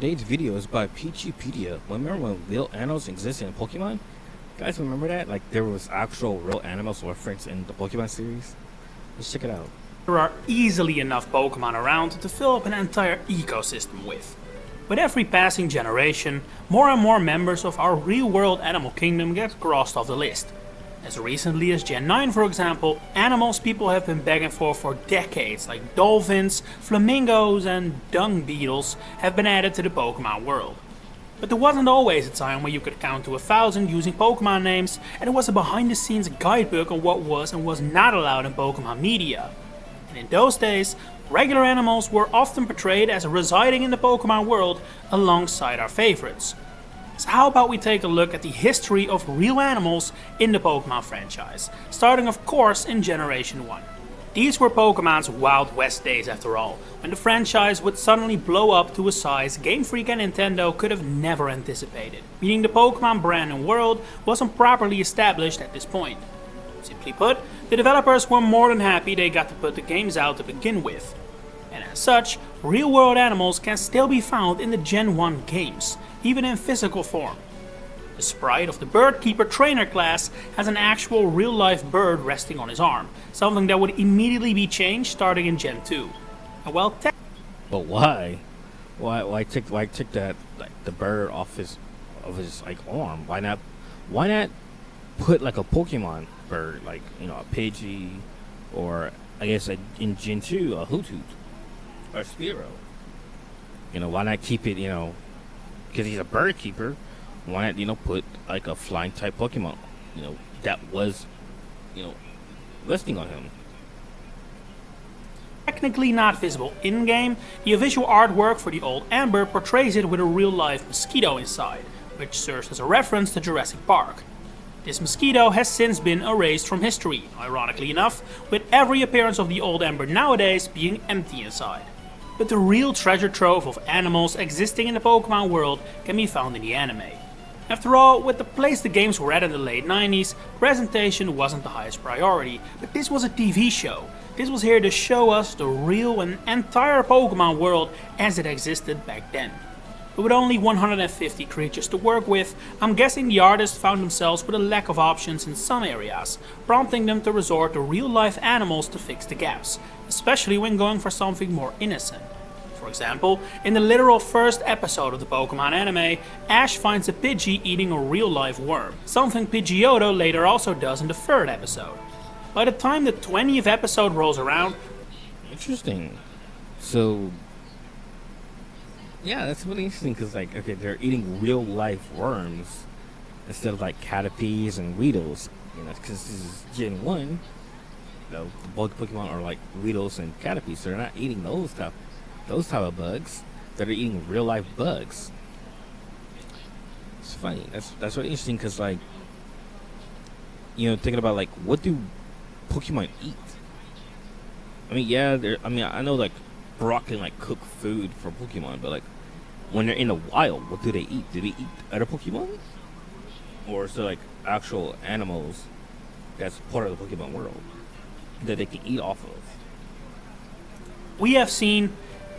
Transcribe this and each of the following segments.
today's video is by Pichupedia. Remember when real animals existed in Pokemon? Guys, remember that? Like there was actual real animals referenced in the Pokemon series? Let's check it out. There are easily enough Pokemon around to fill up an entire ecosystem with. With every passing generation, more and more members of our real-world animal kingdom get crossed off the list. As recently as Gen 9, for example, animals people have been begging for decades, like dolphins, flamingos and dung beetles, have been added to the Pokemon world. But there wasn't always a time where you could count to 1,000 using Pokemon names, and there was a behind-the-scenes guidebook on what was and was not allowed in Pokemon media. And in those days, regular animals were often portrayed as residing in the Pokemon world alongside our favorites. So how about we take a look at the history of real animals in the Pokemon franchise, starting of course in Generation 1. These were Pokemon's Wild West days after all, when the franchise would suddenly blow up to a size Game Freak and Nintendo could have never anticipated, meaning the Pokemon brand and world wasn't properly established at this point. Simply put, the developers were more than happy they got to put the games out to begin with. And as such, real-world animals can still be found in the Gen 1 games, even in physical form. The sprite of the Bird Keeper trainer class has an actual real-life bird resting on his arm, something that would immediately be changed starting in Gen 2. And while But why? Why take that like the bird off his like arm? Why not put like a Pokemon bird, like a Pidgey, or I guess in Gen 2 a Hoothoot or Spearow? Why not keep it? Because he's a bird keeper. Why not put like a flying type Pokemon? That was listing on him. Technically not visible in-game, the visual artwork for the old Amber portrays it with a real-life mosquito inside, which serves as a reference to Jurassic Park. This mosquito has since been erased from history, ironically enough, with every appearance of the old Amber nowadays being empty inside. But the real treasure trove of animals existing in the Pokemon world can be found in the anime. After all, with the place the games were at in the late 90s, presentation wasn't the highest priority, but this was a TV show. This was here to show us the real and entire Pokemon world as it existed back then. But with only 150 creatures to work with, I'm guessing the artists found themselves with a lack of options in some areas, prompting them to resort to real-life animals to fix the gaps, especially when going for something more innocent. For example, in the literal first episode of the Pokemon anime, Ash finds a Pidgey eating a real-life worm, something Pidgeotto later also does in the third episode. By the time the 20th episode rolls around... Interesting. So... yeah, that's really interesting because, okay, they're eating real-life worms instead of, Caterpies and Weedles, because this is Gen 1, the bulk Pokemon are, Weedles and Caterpies, so they're not eating those type of bugs, they're eating real-life bugs. It's funny, that's really interesting because, thinking about, what do Pokemon eat? I mean, yeah, I know, Brock can, cook food for Pokemon, but, when they're in the wild, what do they eat? Do they eat other Pokemon? Or is there actual animals that's part of the Pokemon world that they can eat off of? We have seen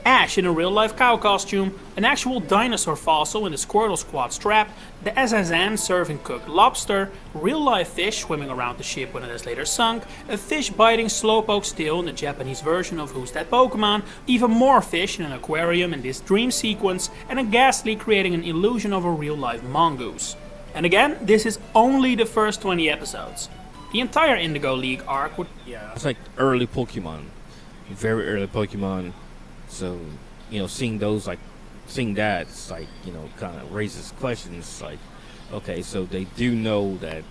Ash in a real-life cow costume, an actual dinosaur fossil in the Squirtle Squad strap, the SSN serving cooked lobster, real-life fish swimming around the ship when it is later sunk, a fish biting Slowpoke still in the Japanese version of Who's That Pokemon, even more fish in an aquarium in this dream sequence, and a Ghastly creating an illusion of a real-life mongoose. And again, this is only the first 20 episodes. The entire Indigo League arc would... yeah, it's early Pokemon. Very early Pokemon. So, seeing those, seeing that, it's kind of raises questions, okay, so they do know that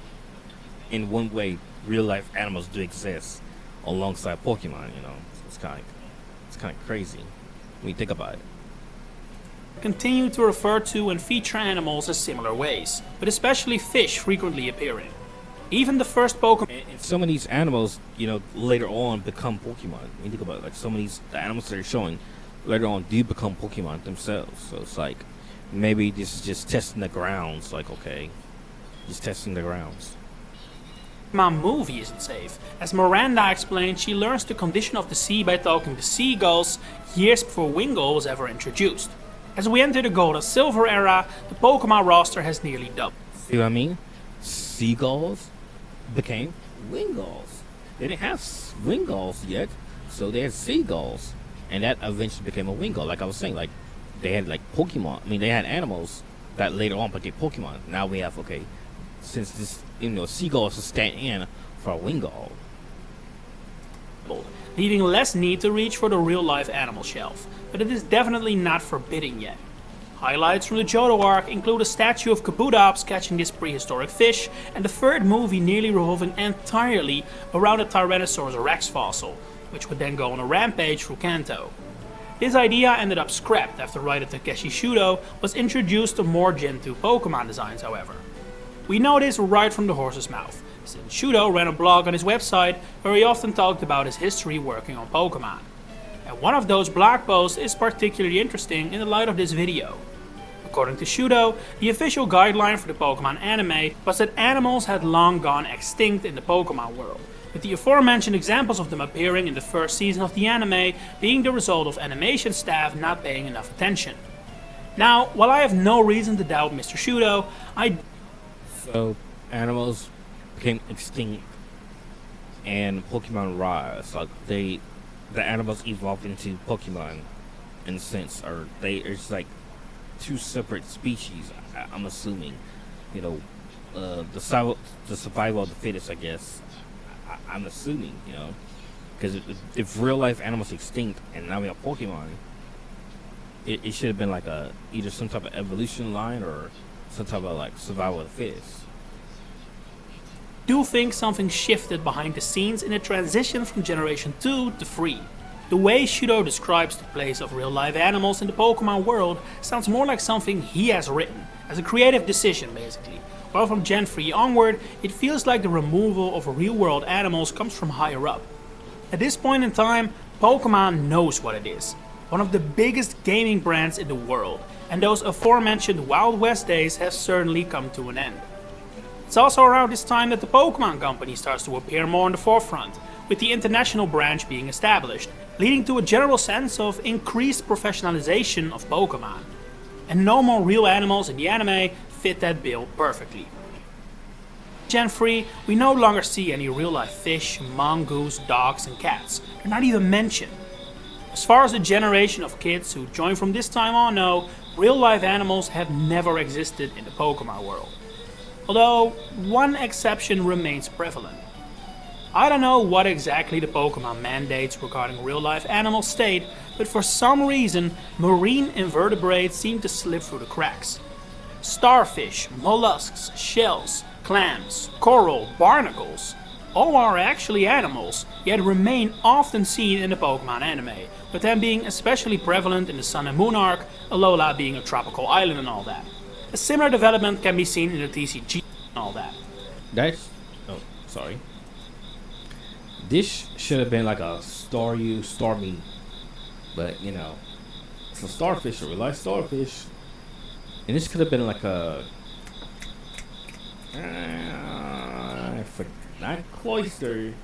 in one way, real-life animals do exist alongside Pokemon, it's kind of crazy when you think about it. Continue to refer to and feature animals in similar ways, but especially fish frequently appearing. Even the first Pokemon... and some of these animals, later on become Pokemon. When you think about it, some of the animals that they're showing later on do become Pokemon themselves. So it's maybe this is just testing the grounds. Okay, just testing the grounds. My movie isn't safe. As Miranda explained, she learns the condition of the sea by talking to seagulls years before Wingull was ever introduced. As we enter the gold and silver era, the Pokémon roster has nearly doubled. See what I mean? Seagulls became Wingulls. They didn't have Wingulls yet, so they had Seagulls. And that eventually became a Wingull. Like I was saying, like they had like Pokemon. I mean, they had animals that later on became Pokemon. Now we have, okay, since this, Seagulls is stand in for a Wingull. Leaving less need to reach for the real-life animal shelf, but it is definitely not forbidden yet. Highlights from the Johto arc include a statue of Kabutops catching this prehistoric fish, and the third movie nearly revolving entirely around a Tyrannosaurus rex fossil, which would then go on a rampage through Kanto. This idea ended up scrapped after writer Takeshi Shudo was introduced to more Gen 2 Pokemon designs, however. We know this right from the horse's mouth, since Shudo ran a blog on his website where he often talked about his history working on Pokemon. And one of those blog posts is particularly interesting in the light of this video. According to Shudo, the official guideline for the Pokemon anime was that animals had long gone extinct in the Pokemon world, with the aforementioned examples of them appearing in the first season of the anime being the result of animation staff not paying enough attention. Now, while I have no reason to doubt Mr. Shudo, So, animals became extinct and Pokemon rise. Like the animals evolved into Pokemon in a sense, or it's like two separate species. I'm assuming, the survival of the fittest, I guess. I'm assuming, because if real life animals extinct and now we have Pokemon, it should have been like either some type of evolution line or some type of like survival of the fittest. do think something shifted behind the scenes in the transition from Generation 2 to 3. The way Shudo describes the place of real-life animals in the Pokemon world sounds more like something he has written, as a creative decision basically, while from Gen 3 onward it feels like the removal of real-world animals comes from higher up. At this point in time, Pokemon knows what it is, one of the biggest gaming brands in the world, and those aforementioned Wild West days have certainly come to an end. It's also around this time that the Pokémon Company starts to appear more in the forefront, with the international branch being established, leading to a general sense of increased professionalization of Pokémon. And no more real animals in the anime fit that bill perfectly. Gen 3, we no longer see any real-life fish, mongoose, dogs and cats. They're not even mentioned. As far as the generation of kids who join from this time on know, real-life animals have never existed in the Pokémon world. Although, one exception remains prevalent. I don't know what exactly the Pokemon mandates regarding real-life animals state, but for some reason, marine invertebrates seem to slip through the cracks. Starfish, mollusks, shells, clams, coral, barnacles, all are actually animals, yet remain often seen in the Pokemon anime, with them being especially prevalent in the Sun and Moon arc, Alola being a tropical island and all that. A similar development can be seen in the TCG and all that. This should have been like a Starmie, but it's a starfish, a real-life starfish, and this could have been like a not cloister.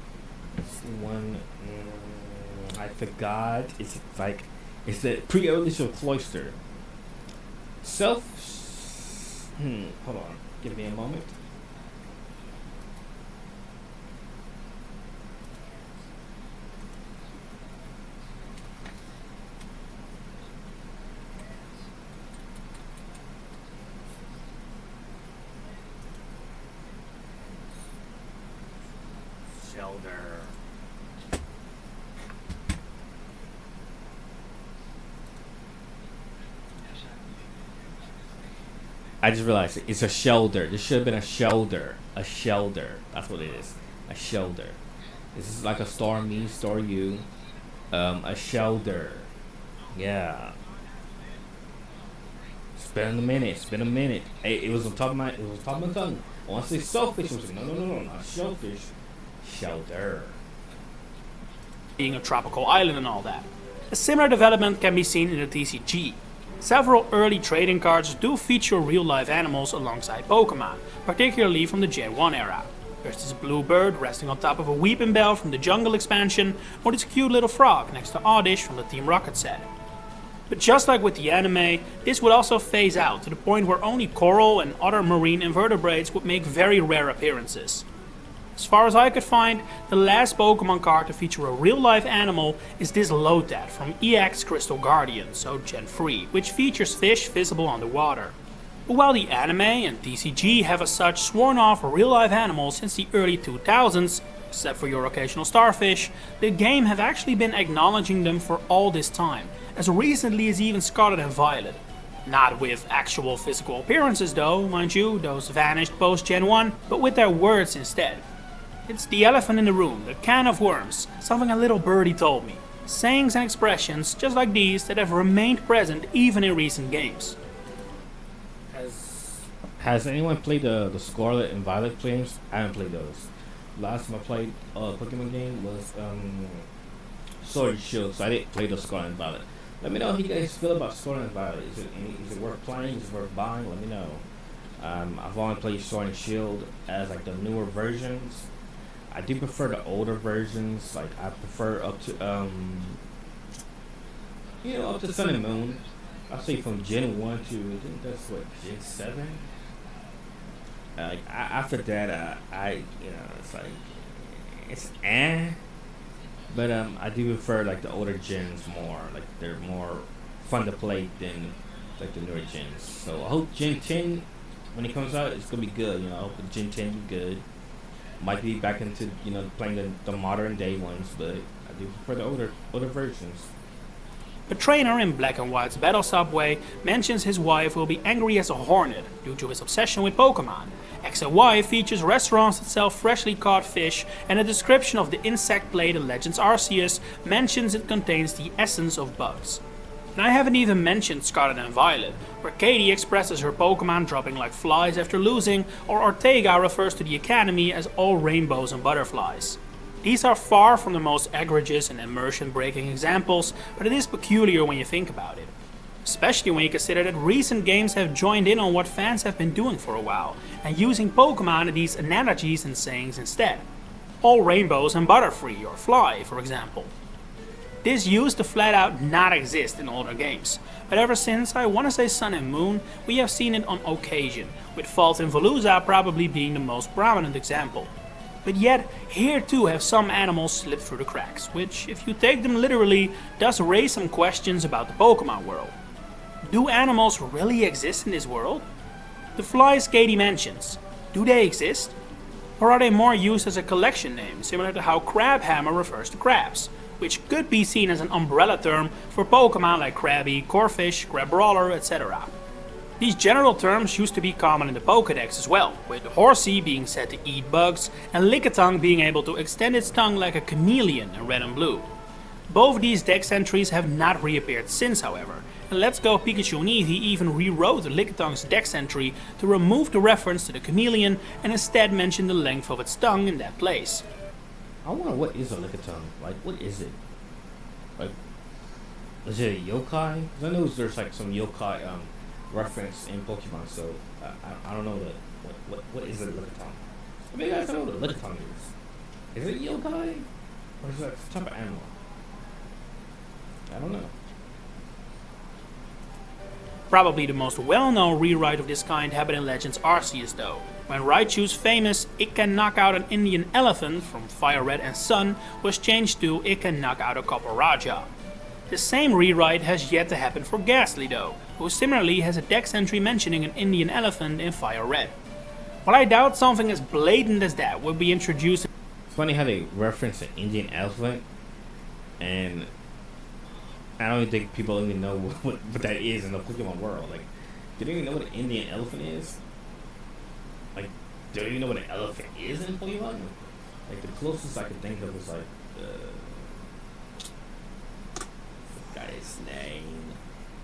It's one I forgot. It's the pre-evolution of cloister. Hold on. Give me a moment. Shelter. I just realized it's a shelter. This should have been a shelter. A shelter. That's what it is. A shelter. This is like a Starmie, Staryu. A shelter. Yeah. It's been a minute. Hey, it was on top of my tongue. I want to say selfish. It was no, not shellfish. Shelter. Being a tropical island and all that. A similar development can be seen in the TCG. Several early trading cards do feature real-life animals alongside Pokemon, particularly from the Gen 1 era. There's this blue bird resting on top of a weeping bell from the Jungle expansion, or this cute little frog next to Oddish from the Team Rocket set. But just like with the anime, this would also phase out to the point where only coral and other marine invertebrates would make very rare appearances. As far as I could find, the last Pokémon card to feature a real-life animal is this Lotad from EX Crystal Guardian, so Gen 3, which features fish visible underwater. But while the anime and TCG have as such sworn off real-life animals since the early 2000s, except for your occasional starfish, the game have actually been acknowledging them for all this time, as recently as even Scarlet and Violet. Not with actual physical appearances though, mind you, those vanished post Gen 1, but with their words instead. It's the elephant in the room, the can of worms, something a little birdie told me. Sayings and expressions just like these that have remained present even in recent games. Has anyone played the Scarlet and Violet games? I haven't played those. Last time I played a Pokemon game was Sword and Shield, so I didn't play the Scarlet and Violet. Let me know how you guys feel about Scarlet and Violet. Is it worth playing? Is it worth buying? Let me know. I've only played Sword and Shield as like the newer versions. I do prefer the older versions. Like I prefer up to up to Sun and Moon. I'll say from Gen 1 to I think that's what Gen 7. After that, it's like it's but I do prefer like the older gens more. Like they're more fun to play than like the newer gens. So I hope Gen 10 when it comes out, it's gonna be good. I hope the Gen 10 be good. Might be back into playing the modern day ones, but I do prefer the older versions. A trainer in Black and White's Battle Subway mentions his wife will be angry as a hornet due to his obsession with Pokemon. X and Y features restaurants that sell freshly caught fish, and a description of the insect blade in Legends Arceus mentions it contains the essence of bugs. And I haven't even mentioned Scarlet and Violet, where Katie expresses her Pokemon dropping like flies after losing, or Ortega refers to the Academy as all rainbows and butterflies. These are far from the most egregious and immersion-breaking examples, but it is peculiar when you think about it. Especially when you consider that recent games have joined in on what fans have been doing for a while, and using Pokemon and these analogies and sayings instead. All rainbows and butterfree, or fly, for example. This used to flat out not exist in older games, but ever since, I want to say Sun and Moon, we have seen it on occasion, with Fault and Veluza probably being the most prominent example. But yet, here too have some animals slipped through the cracks, which, if you take them literally, does raise some questions about the Pokemon world. Do animals really exist in this world? The flies Katie mentions, do they exist? Or are they more used as a collection name, similar to how Crabhammer refers to crabs, which could be seen as an umbrella term for Pokemon like Krabby, Corphish, Crabrawler, etc. These general terms used to be common in the Pokédex as well, with Horsey being said to eat bugs, and Lickitung being able to extend its tongue like a chameleon in Red and Blue. Both these dex entries have not reappeared since, however, and Let's Go Pikachu and Eevee even rewrote Lickitung's dex entry to remove the reference to the chameleon and instead mention the length of its tongue in that place. I wonder what is a Lickitung? Like, what is it? Like, is it a yokai? 'Cause I know there's like some yokai reference in Pokemon, so I don't know what is a Lickitung. Maybe I don't know what a Lickitung is. Is it a yokai? Or is it a type of animal? I don't know. Probably the most well-known rewrite of this kind happened in Legends Arceus though, when Raichu's famous "It can knock out an Indian elephant" from Fire Red and Sun was changed to "It can knock out a Copper Raja." The same rewrite has yet to happen for Ghastly though, who similarly has a dex entry mentioning an Indian elephant in Fire Red. While I doubt something as blatant as that would be introduced. It's funny how they reference an Indian elephant, and I don't even think people even know what that is in the Pokemon world. Like, do they even know what an Indian elephant is? Like, do they even know what an elephant is in Pokemon? Like, the closest I could think of was like, the guy's name.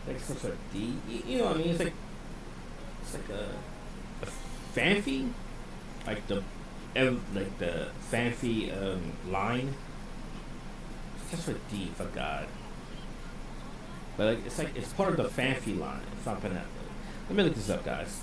Like, some sort of D. You know what I mean? It's like a Fanfi? Like the Fanfi line. That's what D, forgot. But it's part of the Fanfi line. It's not gonna. Let me look this up, guys.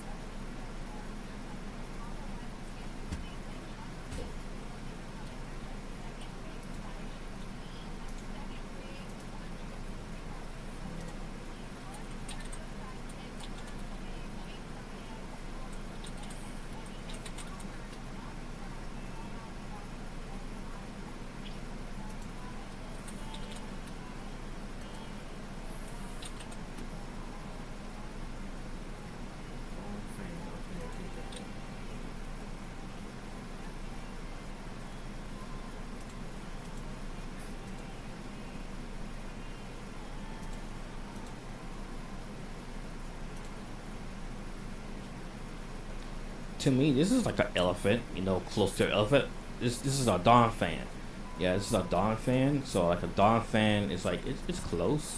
to me, this is like an elephant, close to an elephant. This is a Dawn fan. Yeah, this is a Dawn fan. So like a Dawn fan is like it's close.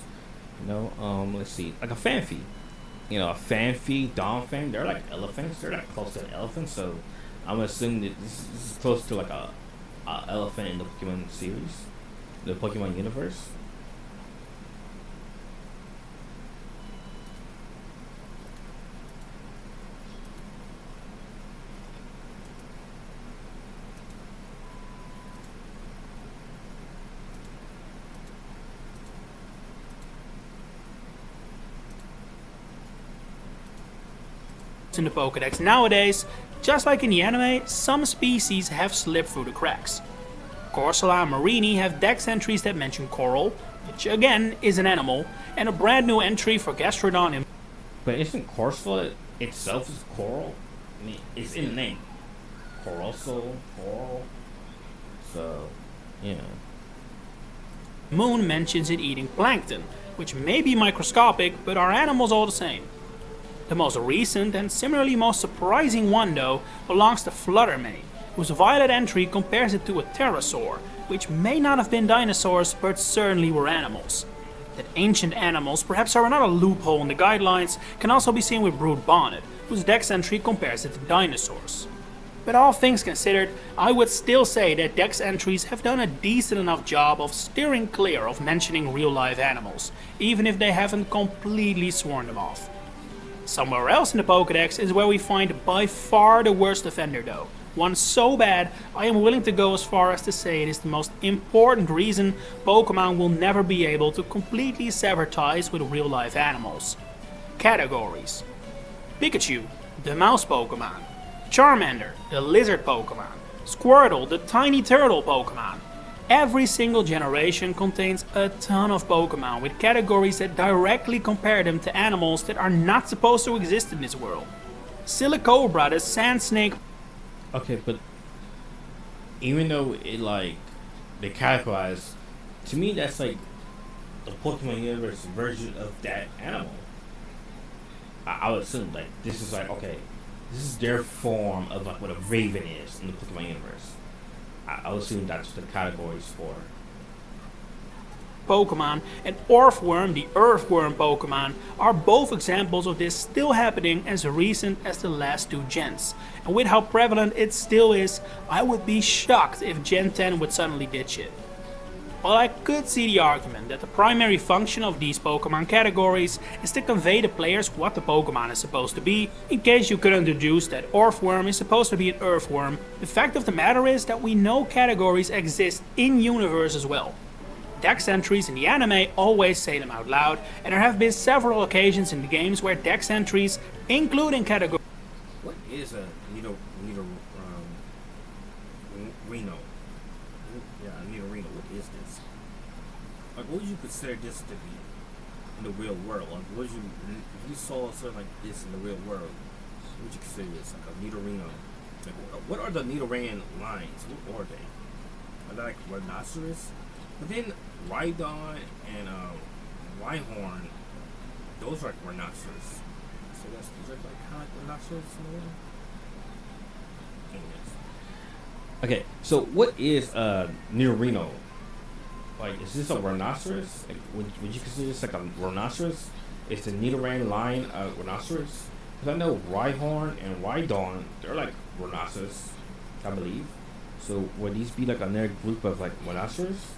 Let's see, like a Fanfi. A Fanfi, Dawn fan. They're like elephants. They're like close to an elephant. So I'm assuming that this is close to like a elephant in the Pokemon series, the Pokemon universe. In the Pokédex nowadays, just like in the anime, some species have slipped through the cracks. Corsola and Marini have dex entries that mention coral, which again is an animal, and a brand new entry for Gastrodon. But isn't Corsola itself is coral? I mean, it's in the name. Coral. So, yeah. Moon mentions it eating plankton, which may be microscopic, but are animals all the same. The most recent and similarly most surprising one though belongs to Fluttermane, whose violet entry compares it to a pterosaur, which may not have been dinosaurs but certainly were animals. That ancient animals perhaps are another loophole in the guidelines can also be seen with Brood Bonnet, whose dex entry compares it to dinosaurs. But all things considered, I would still say that dex entries have done a decent enough job of steering clear of mentioning real life animals, even if they haven't completely sworn them off. Somewhere else in the Pokédex is where we find by far the worst offender though. One so bad, I am willing to go as far as to say it is the most important reason Pokémon will never be able to completely sever ties with real life animals. Categories: Pikachu, the mouse Pokémon; Charmander, the lizard Pokémon; Squirtle, the tiny turtle Pokémon. Every single generation contains a ton of Pokémon with categories that directly compare them to animals that are not supposed to exist in this world. Silicobra, the sand snake. Okay, but even though they categorize, to me that's like the Pokemon universe version of that animal. I would assume like this is like, okay, this is their form of like what a Raven is in the Pokemon universe. I would assume that's the categories for Pokemon and Orthworm, the Earthworm Pokemon, are both examples of this still happening as recent as the last two gens. And with how prevalent it still is, I would be shocked if Gen 10 would suddenly ditch it. While I could see the argument that the primary function of these Pokemon categories is to convey to players what the Pokemon is supposed to be, in case you couldn't deduce that Orthworm is supposed to be an Earthworm, the fact of the matter is that we know categories exist in-universe as well. Dex entries in the anime always say them out loud, and there have been several occasions in the games where Dex entries, including categories. What is a Reno? Yeah, Reno. What is this? Like, what would you consider this to be in the real world? Like, if you saw something like this in the real world, what would you consider this? Like a Nidorino? Like, what are the Nidoran lines? What are they? Are they like rhinoceros? But then Rhydon and Rhyhorn, those are like rhinoceros. So those are like kind of like rhinoceros in a way. Okay, so what is Nidorino? Like, is this a rhinoceros? Like, would you consider this like a rhinoceros? Is the Nidoran line a rhinoceros? Because I know Rhyhorn and Rhydon, they're like rhinoceros, I believe. So would these be like another group of like rhinoceros?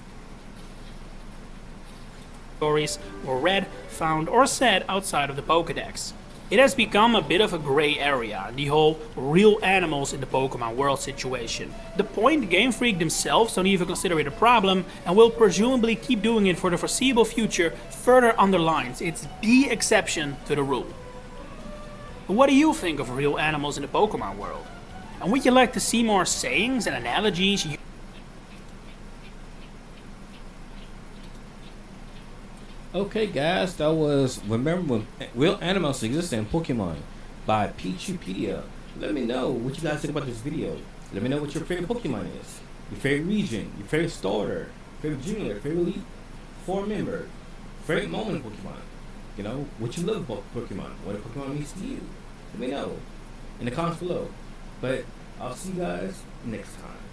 Stories were read, found, or said outside of the Pokédex. It has become a bit of a grey area, the whole real animals in the Pokemon world situation. The point Game Freak themselves don't even consider it a problem and will presumably keep doing it for the foreseeable future further underlines it's the exception to the rule. But what do you think of real animals in the Pokemon world? And would you like to see more sayings and analogies? Okay, guys, that was Remember When Real Animals Existed in Pokemon by Pichupedia. Let me know what you guys think about this video. Let me know what your favorite Pokemon is. Your favorite region, your favorite starter, favorite junior, favorite elite, 4-member, favorite moment in Pokemon. You know, what you love about Pokemon, what a Pokemon means to you. Let me know in the comments below. But I'll see you guys next time.